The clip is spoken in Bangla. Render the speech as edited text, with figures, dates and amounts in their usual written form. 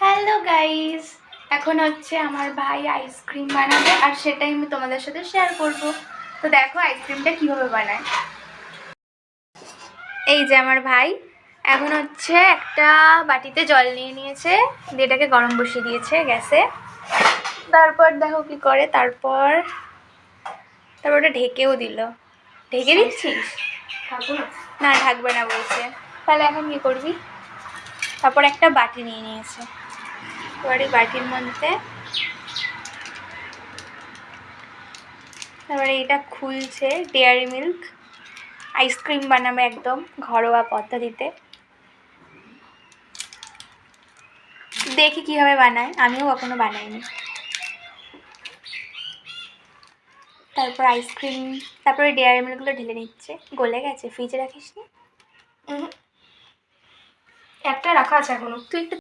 হ্যালো গাইস, এখন হচ্ছে আমার ভাই আইসক্রিম বানাবে আর সেটাই আমি তোমাদের সাথে শেয়ার করব। তো দেখো আইসক্রিমটা কিভাবে বানায়। এই যে আমার ভাই এখন হচ্ছে একটা বাটিতে জল নিয়ে নিয়েছে, দিয়ে এটাকে গরম বসিয়ে দিয়েছে গ্যাসে। তারপর দেখো কি করে, তারপর ওটা ঢেকেও দিল। ঢেকে দিচ্ছিস? না, ঢাকবে না বলছে। তাহলে এখন কি করবি? তারপর একটা বাটি নিয়ে নিয়েছে, এবার এই বাটির মধ্যে তারপরে এটা খুলছে। ডেয়ারি মিল্ক আইসক্রিম বানাবে একদম ঘরোয়া পদ্ধতিতে। দেখি কিভাবে বানায়, আমিও কখনো বানাইনি। তারপর আইসক্রিম, তারপরে ডেয়ারি মিল্কগুলো ঢেলে নিচ্ছে। গলে গেছে, ফ্রিজে রাখিস নি? একটা রাখা আছে এখনো। তুই একটু